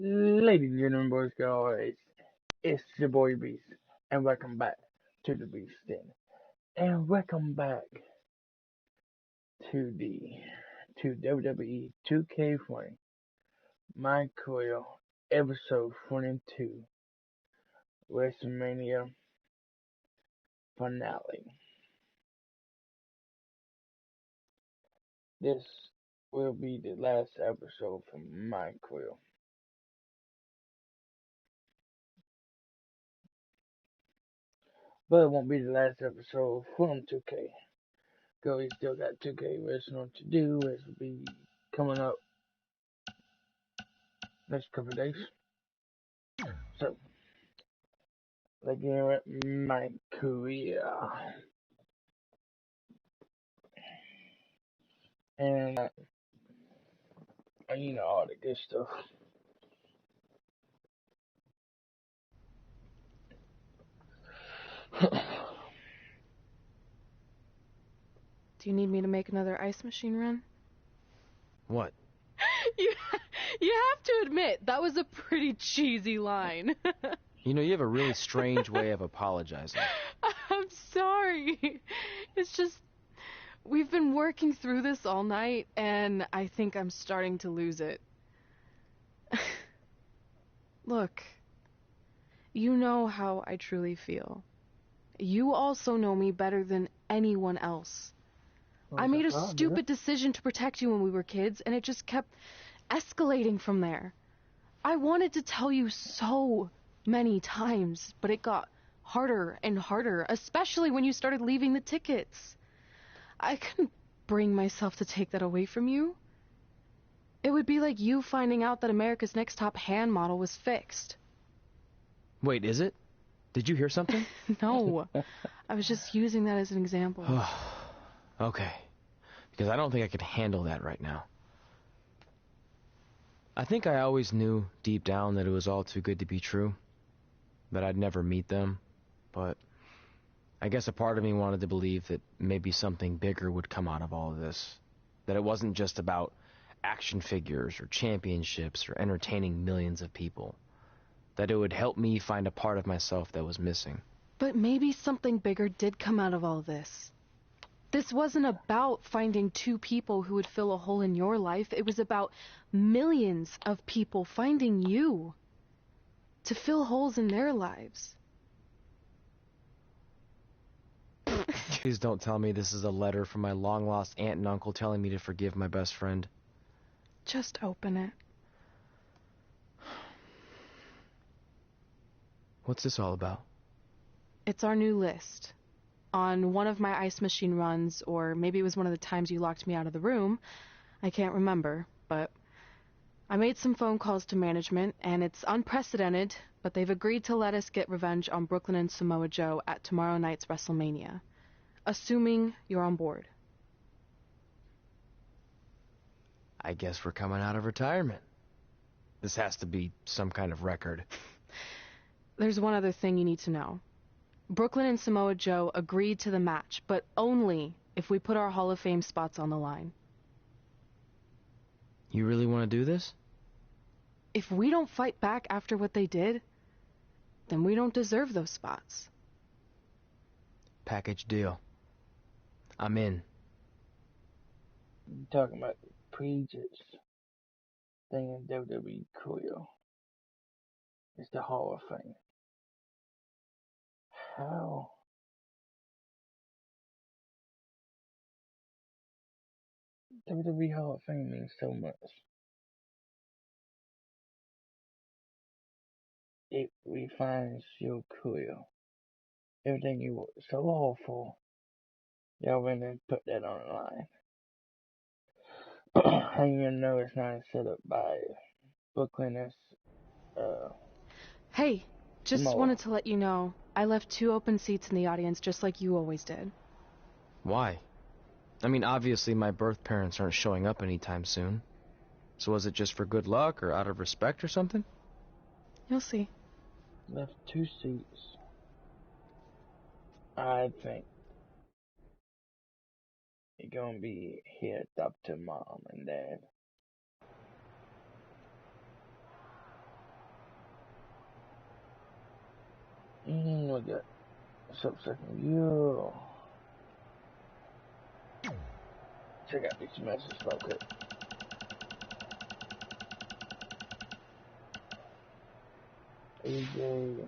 Ladies and gentlemen, boys, girls, it's your boy Beast, and welcome back to the Beast Den, and welcome back to the WWE 2K20 MyCareer episode 22 WrestleMania finale. This will be the last episode from MyCareer. But it won't be the last episode from 2K. Cause we still got 2K wrestling to do, as will be coming up next couple of days. So, let's get into my career. And, all the good stuff. Do you need me to make another ice machine run? What? You, you have to admit, that was a pretty cheesy line. You have a really strange way of apologizing. I'm sorry. It's just, we've been working through this all night, and I think I'm starting to lose it. Look, you know how I truly feel. You also know me better than anyone else. I made a stupid decision to protect you when we were kids, and it just kept escalating from there. I wanted to tell you so many times, but it got harder and harder, especially when you started leaving the tickets. I couldn't bring myself to take that away from you. It would be like you finding out that America's Next Top Hand model was fixed. Wait, is it? Did you hear something? No, I was just using that as an example. Okay, because I don't think I could handle that right now. I think I always knew deep down that it was all too good to be true, that I'd never meet them, but I guess a part of me wanted to believe that maybe something bigger would come out of all of this, that it wasn't just about action figures or championships or entertaining millions of people, that it would help me find a part of myself that was missing. But maybe something bigger did come out of all this. This wasn't about finding two people who would fill a hole in your life. It was about millions of people finding you to fill holes in their lives. Please don't tell me this is a letter from my long-lost aunt and uncle telling me to forgive my best friend. Just open it. What's this all about? It's our new list. On one of my ice machine runs, or maybe it was one of the times you locked me out of the room. I can't remember, but I made some phone calls to management, and it's unprecedented, but they've agreed to let us get revenge on Brooklyn and Samoa Joe at tomorrow night's WrestleMania, assuming you're on board. I guess we're coming out of retirement. This has to be some kind of record. There's one other thing you need to know. Brooklyn and Samoa Joe agreed to the match, but only if we put our Hall of Fame spots on the line. You really want to do this? If we don't fight back after what they did, then we don't deserve those spots. Package deal. I'm in. You're talking about the previous thing in WWE career. It's the Hall of Fame. How? WWE Hall of Fame means so much. It refines your career. Everything you worked so hard for, y'all went and put that on the line. How you know it's not set up by Brooklyn as Hey, just Samoa? wanted to let you know, I left 2 open seats in the audience just like you always did. Why? I mean, obviously my birth parents aren't showing up anytime soon. So was it just for good luck or out of respect or something? You'll see. Left 2 seats. I think you're gonna be head up to mom and dad. We got sub-second you. Check out these messages real quick. AJ,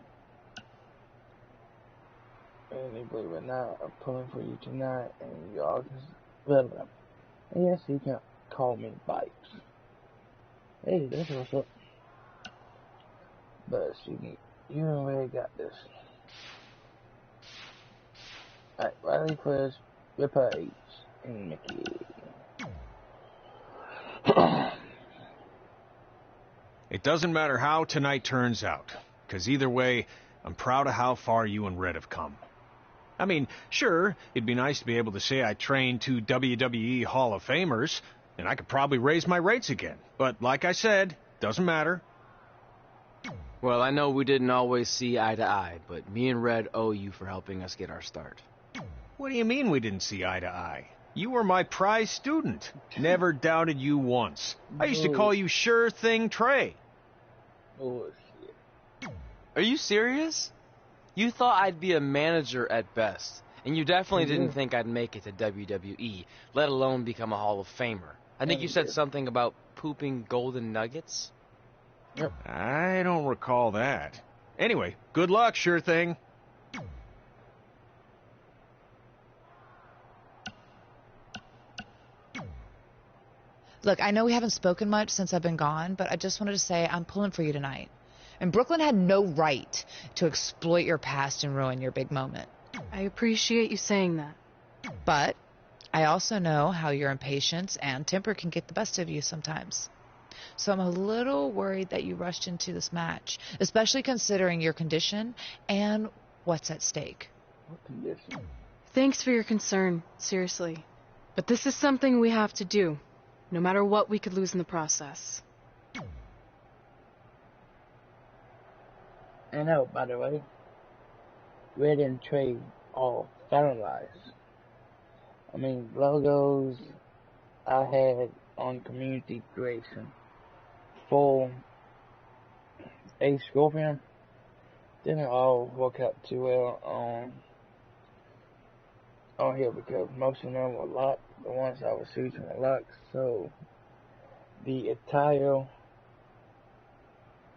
and believe it or not, I'm pulling for you tonight, and y'all can well, and yes, you can call me Bites. Hey, that's what's up. But you already got this. Alright, Riley first, Ripper H, and Mickey. It doesn't matter how tonight turns out, because either way, I'm proud of how far you and Red have come. I mean, sure, it'd be nice to be able to say I trained 2 WWE Hall of Famers, and I could probably raise my rates again. But like I said, doesn't matter. Well, I know we didn't always see eye to eye, but me and Red owe you for helping us get our start. What do you mean we didn't see eye to eye? You were my prize student. Never doubted you once. I used to call you Sure Thing Trey. Bullshit. Are you serious? You thought I'd be a manager at best, and you definitely didn't think I'd make it to WWE, let alone become a Hall of Famer. I think you said something about pooping golden nuggets? Yep. I don't recall that. Anyway, good luck, Sure Thing. Look, I know we haven't spoken much since I've been gone, but I just wanted to say I'm pulling for you tonight. And Brooklyn had no right to exploit your past and ruin your big moment. I appreciate you saying that. But I also know how your impatience and temper can get the best of you sometimes. So I'm a little worried that you rushed into this match, especially considering your condition and what's at stake. What condition? Thanks for your concern, seriously. But this is something we have to do. No matter what, we could lose in the process. I know, by the way, Red and Trey all finalized. I mean, logos I had on community creation for a Scorpion didn't all work out too well on here because most of them were locked. The ones I was shooting were locked, so the attire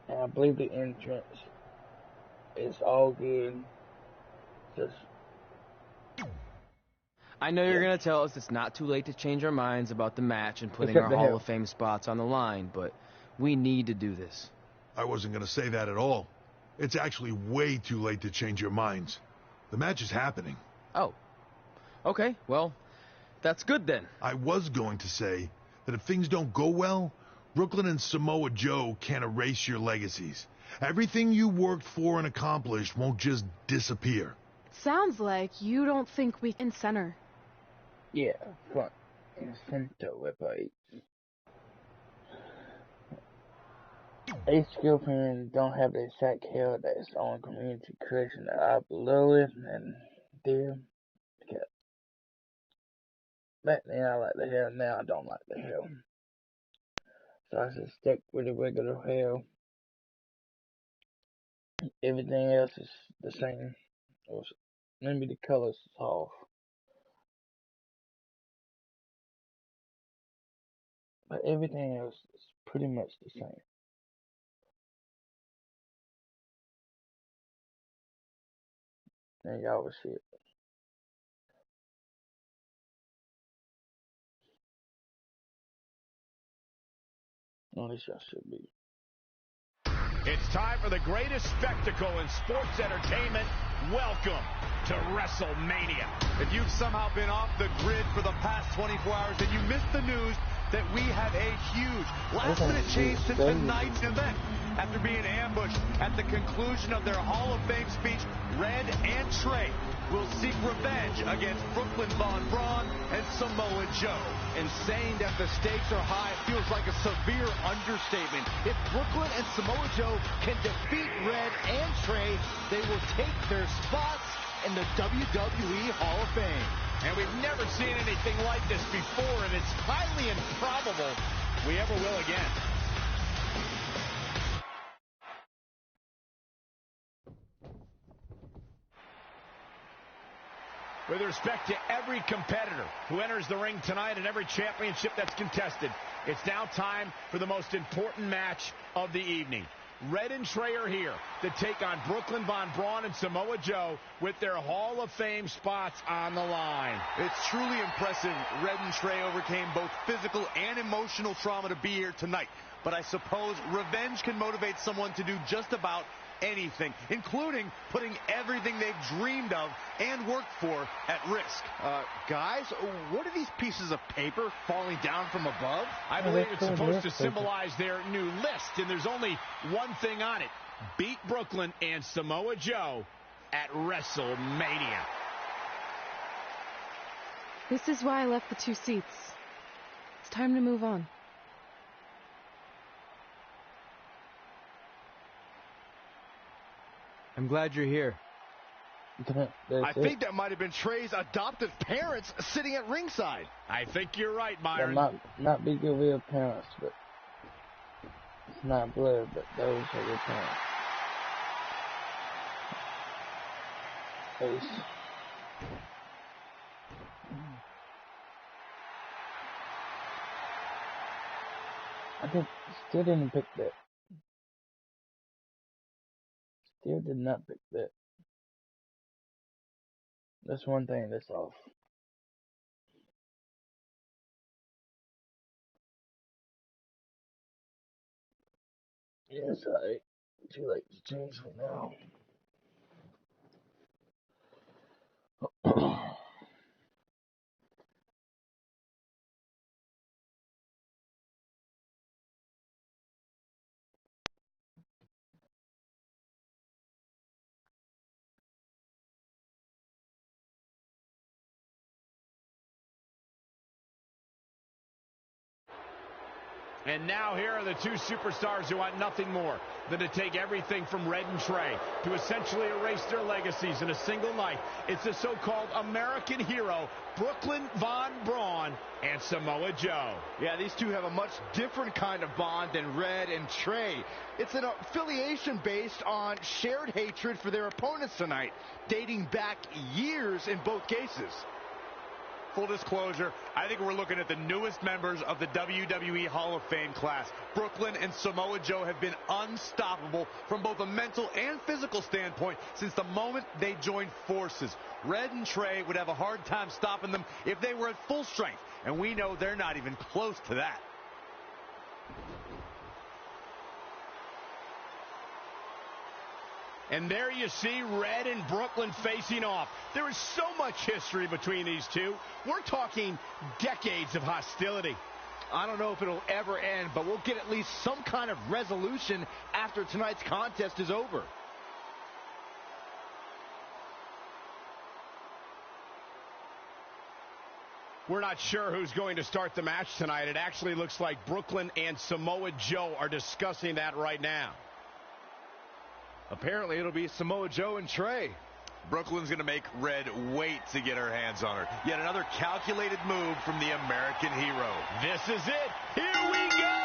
and I believe the entrance is all good. Just I know you're going to tell us it's not too late to change our minds about the match and putting Except our the Hall hell. of Fame spots on the line, but we need to do this. I wasn't going to say that at all. It's actually way too late to change your minds. The match is happening. Oh. Okay, well, that's good then. I was going to say that if things don't go well, Brooklyn and Samoa Joe can't erase your legacies. Everything you worked for and accomplished won't just disappear. Sounds like you don't think we can center. yeah, front and center with a Scorpion don't have the exact hair that's on community creation that I below it and there. Because back then I like the hair, now I don't like the hair. So I should stick with the regular hair. Everything else is the same. Or maybe the colors is off. But everything else is pretty much the same. And y'all will see it. At least y'all should be. It's time for the greatest spectacle in sports entertainment. Welcome to WrestleMania. If you've somehow been off the grid for the past 24 hours, then you missed the news that we have a huge last-minute change to tonight's event. After being ambushed at the conclusion of their Hall of Fame speech, Red and Trey will seek revenge against Brooklyn Von Braun and Samoa Joe. And saying that the stakes are high feels like a severe understatement. If Brooklyn and Samoa Joe can defeat Red and Trey, they will take their spots in the WWE Hall of Fame. And we've never seen anything like this before, and it's highly improbable we ever will again. With respect to every competitor who enters the ring tonight and every championship that's contested, it's now time for the most important match of the evening. Red and Trey are here to take on Brooklyn Von Braun and Samoa Joe with their Hall of Fame spots on the line. It's truly impressive Red and Trey overcame both physical and emotional trauma to be here tonight. But I suppose revenge can motivate someone to do just about anything, including putting everything they've dreamed of and worked for at risk. Guys, what are these pieces of paper falling down from above? I believe it's supposed to symbolize their new list, and there's only one thing on it. Beat Brooklyn and Samoa Joe at WrestleMania. This is why I left the 2 seats. It's time to move on. I'm glad you're here. I think that might have been Trey's adoptive parents sitting at ringside. I think you're right, Byron. Not be your real parents, but it's not blood, but those are your parents. Ace. Still didn't pick that. Still did not pick that. That's one thing that's off. Yes, too late to change it now. And now here are the 2 superstars who want nothing more than to take everything from Red and Trey to essentially erase their legacies in a single night. It's the so-called American hero, Brooklyn Von Braun and Samoa Joe. Yeah, these two have a much different kind of bond than Red and Trey. It's an affiliation based on shared hatred for their opponents tonight, dating back years in both cases. Full disclosure, I think we're looking at the newest members of the WWE Hall of Fame class. Brooklyn and Samoa Joe have been unstoppable from both a mental and physical standpoint since the moment they joined forces. Red and Trey would have a hard time stopping them if they were at full strength, and we know they're not even close to that. And there you see Red and Brooklyn facing off. There is so much history between these two. We're talking decades of hostility. I don't know if it'll ever end, but we'll get at least some kind of resolution after tonight's contest is over. We're not sure who's going to start the match tonight. It actually looks like Brooklyn and Samoa Joe are discussing that right now. Apparently, it'll be Samoa Joe and Trey. Brooklyn's going to make Red wait to get her hands on her. Yet another calculated move from the American hero. This is it. Here we go.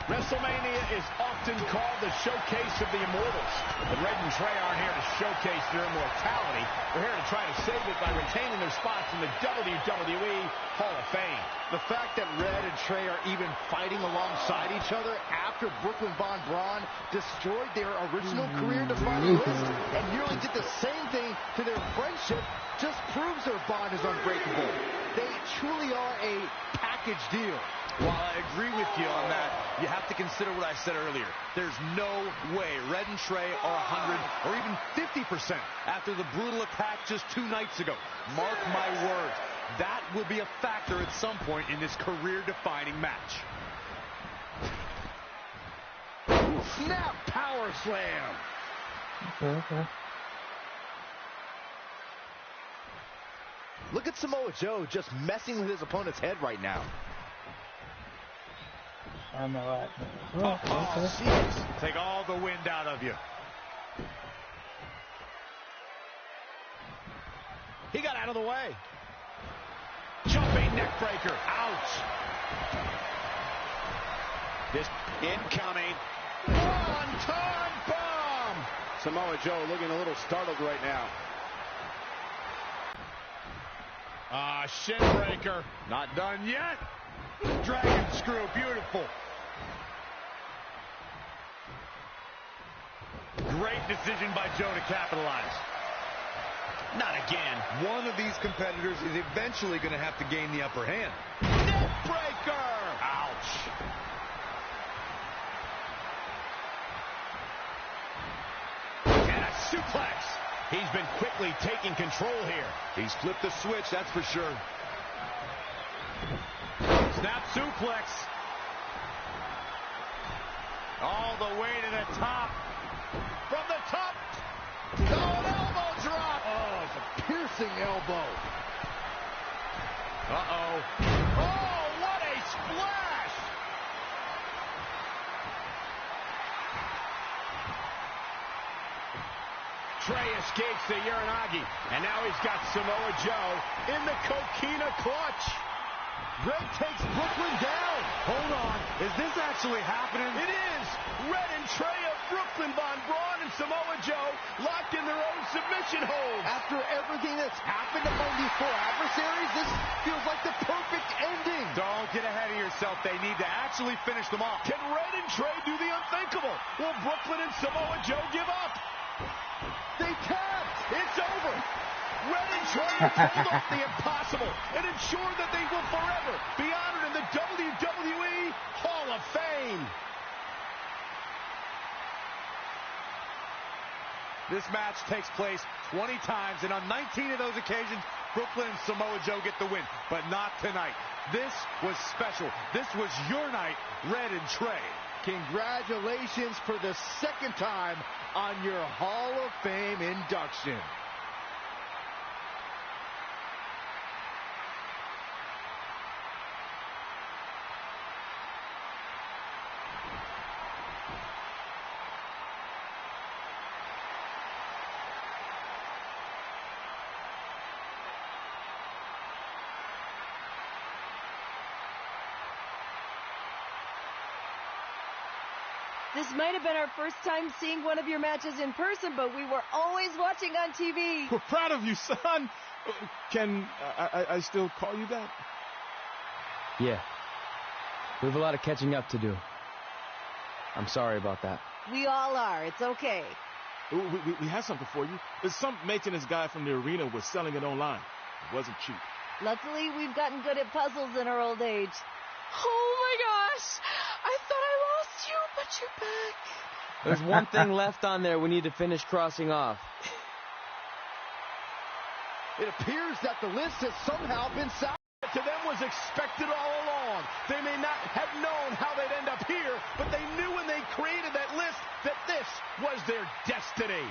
WrestleMania is often called the showcase of the immortals. But Red and Trey aren't here to showcase their immortality. They're here to try to save it by retaining their spots in the WWE Hall of Fame. The fact that Red and Trey are even fighting alongside each other after Brooklyn Von Braun destroyed their original career-defining list and nearly did the same thing to their friendship just proves their bond is unbreakable. They truly are a package deal. While I agree with you on that, you have to consider what I said earlier. There's no way Red and Trey are 100 or even 50% after the brutal attack just 2 nights ago. Mark my words, that will be a factor at some point in this career-defining match. Snap power slam. Okay. Look at Samoa Joe just messing with his opponent's head right now. I know that. Oh, jeez. Take all the wind out of you. He got out of the way. Jumping neck breaker. Ouch. This incoming. One-ton bomb. Samoa Joe looking a little startled right now. Shin breaker. Not done yet. Dragon screw. Beautiful. Great decision by Joe to capitalize. Not again. One of these competitors is eventually going to have to gain the upper hand. Neck breaker. Ouch. And a suplex. He's been quickly taking control here. He's flipped the switch, that's for sure. Snap suplex. All the way to the top. From the top. Oh, an elbow drop. Oh, it's a piercing elbow. Uh-oh. Oh, what a splash. Trey escapes the Uranagi, and now he's got Samoa Joe in the coquina clutch. Red takes Brooklyn down. Hold on. Is this actually happening? It is. Red and Trey of Brooklyn, Von Braun, and Samoa Joe locked in their own submission hold. After everything that's happened among these four adversaries, this feels like the perfect ending. Don't get ahead of yourself. They need to actually finish them off. Can Red and Trey do the unthinkable? Will Brooklyn and Samoa Joe give up? They tapped. It's over. Red and Trey have pulled off the impossible and ensure that they will forever be honored in the WWE Hall of Fame. This match takes place 20 times, and on 19 of those occasions, Brooklyn and Samoa Joe get the win, but not tonight. This was special. This was your night, Red and Trey. Congratulations for the second time on your Hall of Fame induction. This might have been our first time seeing one of your matches in person, but we were always watching on TV. We're proud of you, son. Can I still call you that? Yeah. We have a lot of catching up to do. I'm sorry about that. We all are. It's okay. We have something for you. There's some maintenance guy from the arena was selling it online. It wasn't cheap. Luckily, we've gotten good at puzzles in our old age. Oh my gosh! I thought I lost you, but you're back. There's one thing left on there we need to finish crossing off. It appears that the list has somehow been salvaged. To them was expected all along. They may not have known how they'd end up here, but they knew when they created that list that this was their destiny.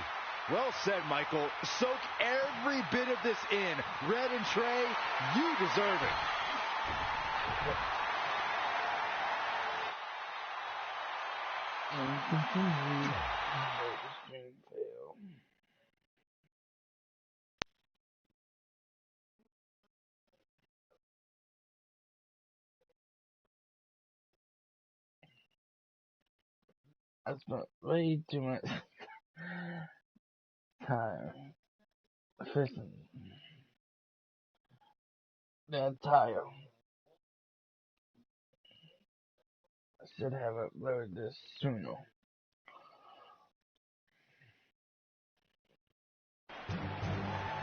Well said, Michael. Soak every bit of this in. Red and Trey, you deserve it. And continue. The stream fail. I spent way too much time fixing that tile. I should have uploaded this sooner.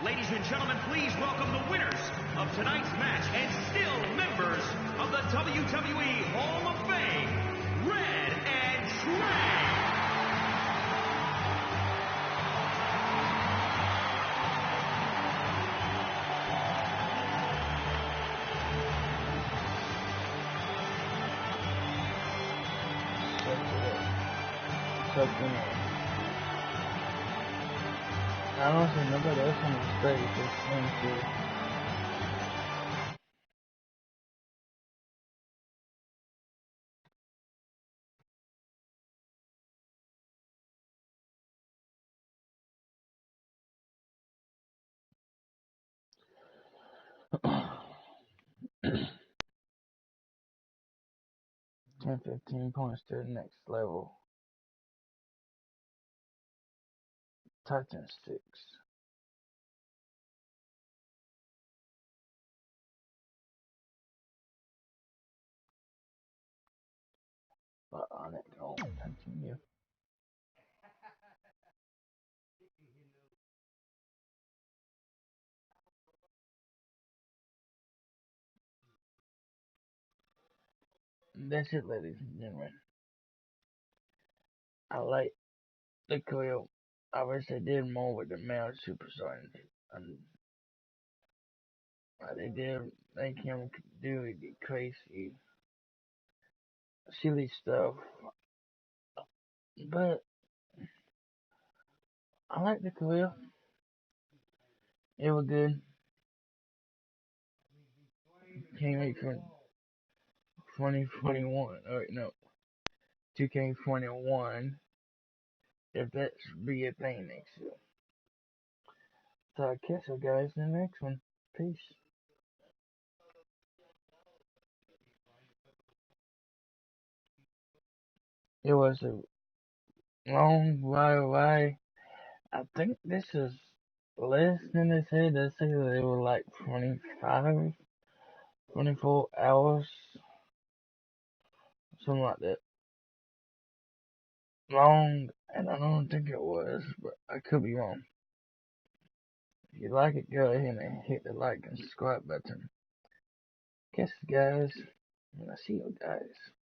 Ladies and gentlemen, please welcome the winners of tonight's match and still members of the WWE Hall of Fame, Red and Trey. I don't see nobody else on the stage. It's empty. And 15 points to the next level. Titan 6. But on it, I'll continue. That's it, ladies and gentlemen. I like the clip. I wish they did more with the male super science. They can do the crazy, silly stuff. But I like the clip. It was good. Came out from 2021. Or no, 2K21. If that should be a thing next year. So I'll catch you guys in the next one. Peace. It was a long ride away. I think this is less than they said. They said they were like 25, 24 hours. Something like that. Long, and I don't think it was, but I could be wrong. If you like it, go ahead and hit the like and subscribe button. Catch you guys, and I'll see you guys.